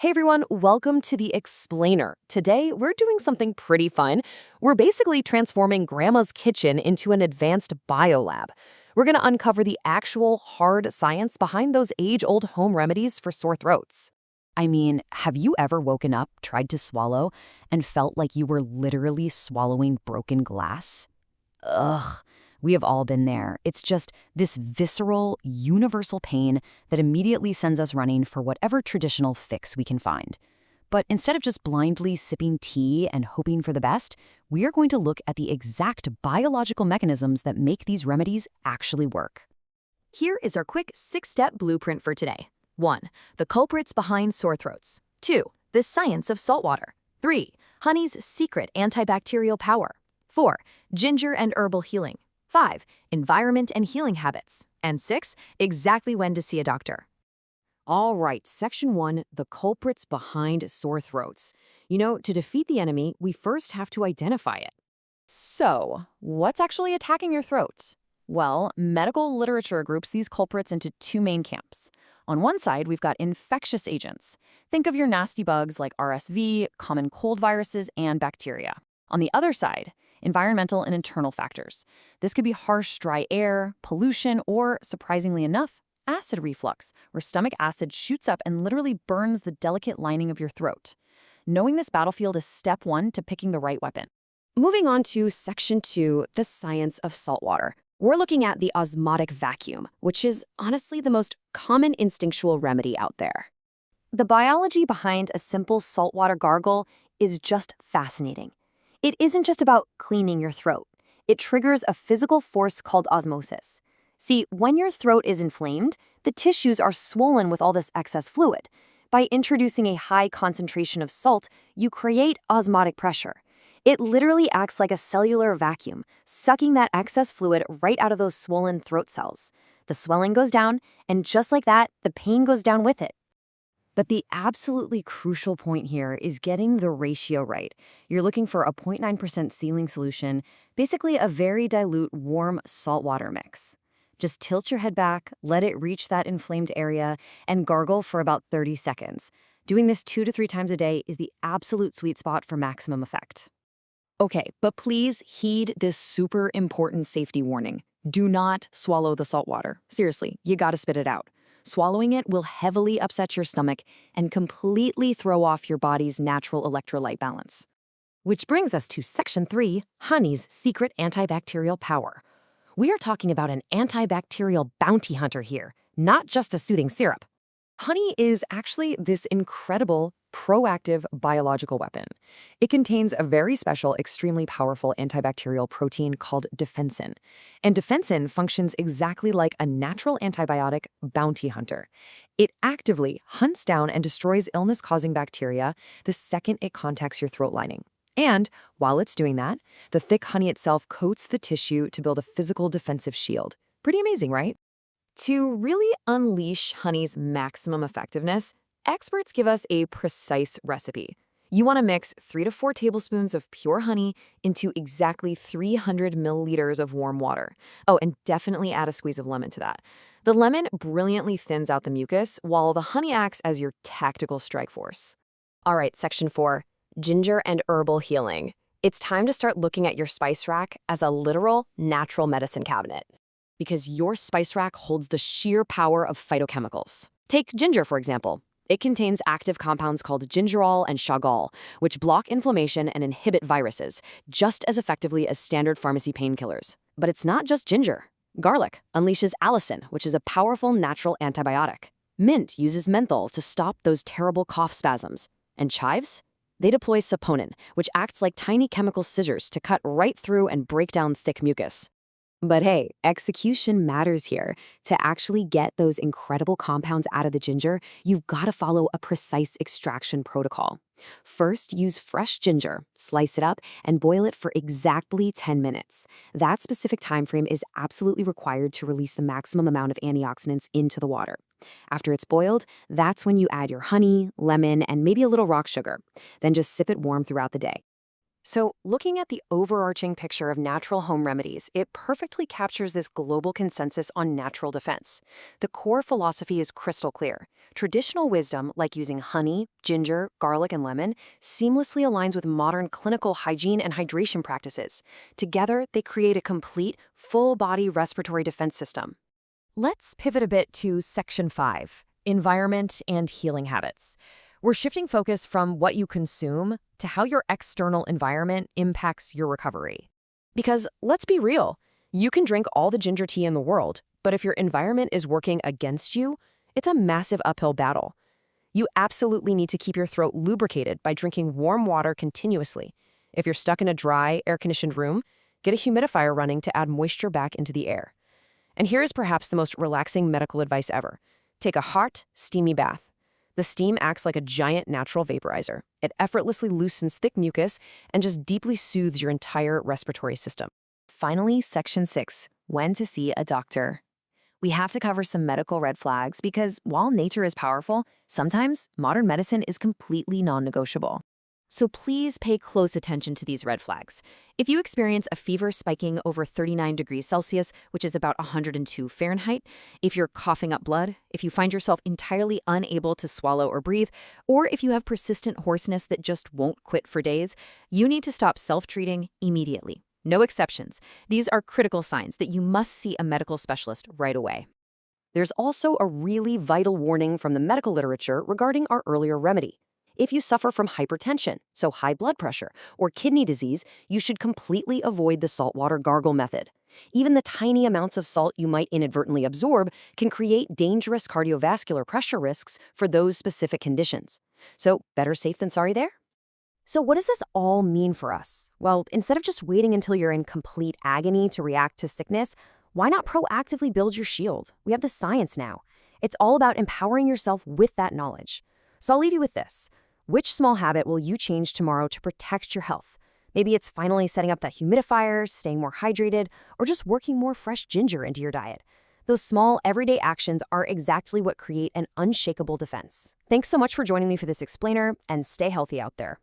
Hey everyone, welcome to the Explainer. Today, we're doing something pretty fun. We're basically transforming Grandma's kitchen into an advanced biolab. We're going to uncover the actual hard science behind those age-old home remedies for sore throats. I mean, have you ever woken up, tried to swallow, and felt like you were literally swallowing broken glass? Ugh, we have all been there. It's just this visceral, universal pain that immediately sends us running for whatever traditional fix we can find. But instead of just blindly sipping tea and hoping for the best, we are going to look at the exact biological mechanisms that make these remedies actually work. Here is our quick 6-step blueprint for today. 1. The culprits behind sore throats. 2. The science of saltwater. 3. Honey's secret antibacterial power. 4. Ginger and herbal healing. 5. Environment and healing habits. And 6. Exactly when to see a doctor. All right, Section 1, the culprits behind sore throats. To defeat the enemy, we first have to identify it. So, what's actually attacking your throat? Well, medical literature groups these culprits into two main camps. On one side, we've got infectious agents. Think of your nasty bugs like RSV, common cold viruses, and bacteria. On the other side, environmental and internal factors. This could be harsh, dry air, pollution, or, surprisingly enough, acid reflux, where stomach acid shoots up and literally burns the delicate lining of your throat. Knowing this battlefield is step 1 to picking the right weapon. Moving on to Section 2, the science of saltwater. We're looking at the osmotic vacuum, which is honestly the most common instinctual remedy out there. The biology behind a simple saltwater gargle is just fascinating. It isn't just about cleaning your throat. It triggers a physical force called osmosis. See, when your throat is inflamed, the tissues are swollen with all this excess fluid. By introducing a high concentration of salt, you create osmotic pressure. It literally acts like a cellular vacuum, sucking that excess fluid right out of those swollen throat cells. The swelling goes down, and just like that, the pain goes down with it. But the absolutely crucial point here is getting the ratio right. You're looking for a 0.9% saline solution, basically a very dilute, warm saltwater mix. Just tilt your head back, let it reach that inflamed area, and gargle for about 30 seconds. Doing this 2 to 3 times a day is the absolute sweet spot for maximum effect. Okay, but please heed this super important safety warning. Do not swallow the salt water. Seriously, you gotta spit it out. Swallowing it will heavily upset your stomach and completely throw off your body's natural electrolyte balance. Which brings us to Section 3, honey's secret antibacterial power. We are talking about an antibacterial bounty hunter here, not just a soothing syrup. Honey is actually this incredible, proactive biological weapon. It contains a very special, extremely powerful antibacterial protein called defensin. And defensin functions exactly like a natural antibiotic bounty hunter. It actively hunts down and destroys illness-causing bacteria the second it contacts your throat lining. And while it's doing that, the thick honey itself coats the tissue to build a physical defensive shield. Pretty amazing, right? To really unleash honey's maximum effectiveness, experts give us a precise recipe. You want to mix 3 to 4 tablespoons of pure honey into exactly 300 milliliters of warm water. Oh, and definitely add a squeeze of lemon to that. The lemon brilliantly thins out the mucus, while the honey acts as your tactical strike force. All right, Section 4, ginger and herbal healing. It's time to start looking at your spice rack as a literal natural medicine cabinet. Because your spice rack holds the sheer power of phytochemicals. Take ginger, for example. It contains active compounds called gingerol and chagal, which block inflammation and inhibit viruses, just as effectively as standard pharmacy painkillers. But it's not just ginger. Garlic unleashes allicin, which is a powerful natural antibiotic. Mint uses menthol to stop those terrible cough spasms. And chives? They deploy saponin, which acts like tiny chemical scissors to cut right through and break down thick mucus. But hey, execution matters here. To actually get those incredible compounds out of the ginger, you've got to follow a precise extraction protocol. First, use fresh ginger, slice it up, and boil it for exactly 10 minutes. That specific time frame is absolutely required to release the maximum amount of antioxidants into the water. After it's boiled, that's when you add your honey, lemon, and maybe a little rock sugar. Then just sip it warm throughout the day. So, looking at the overarching picture of natural home remedies, it perfectly captures this global consensus on natural defense. The core philosophy is crystal clear. Traditional wisdom, like using honey, ginger, garlic, and lemon, seamlessly aligns with modern clinical hygiene and hydration practices. Together, they create a complete, full-body respiratory defense system. Let's pivot a bit to Section 5, Environment and Healing Habits. We're shifting focus from what you consume to how your external environment impacts your recovery. Because let's be real, you can drink all the ginger tea in the world, but if your environment is working against you, it's a massive uphill battle. You absolutely need to keep your throat lubricated by drinking warm water continuously. If you're stuck in a dry, air-conditioned room, get a humidifier running to add moisture back into the air. And here is perhaps the most relaxing medical advice ever. Take a hot, steamy bath. The steam acts like a giant natural vaporizer. It effortlessly loosens thick mucus and just deeply soothes your entire respiratory system. Finally, Section 6, when to see a doctor. We have to cover some medical red flags because while nature is powerful, sometimes modern medicine is completely non-negotiable. So please pay close attention to these red flags. If you experience a fever spiking over 39 degrees Celsius, which is about 102 Fahrenheit, if you're coughing up blood, if you find yourself entirely unable to swallow or breathe, or if you have persistent hoarseness that just won't quit for days, you need to stop self-treating immediately. No exceptions. These are critical signs that you must see a medical specialist right away. There's also a really vital warning from the medical literature regarding our earlier remedy. If you suffer from hypertension, so high blood pressure, or kidney disease, you should completely avoid the saltwater gargle method. Even the tiny amounts of salt you might inadvertently absorb can create dangerous cardiovascular pressure risks for those specific conditions. So, better safe than sorry there? So what does this all mean for us? Well, instead of just waiting until you're in complete agony to react to sickness, why not proactively build your shield? We have the science now. It's all about empowering yourself with that knowledge. So I'll leave you with this. Which small habit will you change tomorrow to protect your health? Maybe it's finally setting up that humidifier, staying more hydrated, or just working more fresh ginger into your diet. Those small, everyday actions are exactly what create an unshakable defense. Thanks so much for joining me for this explainer, and stay healthy out there.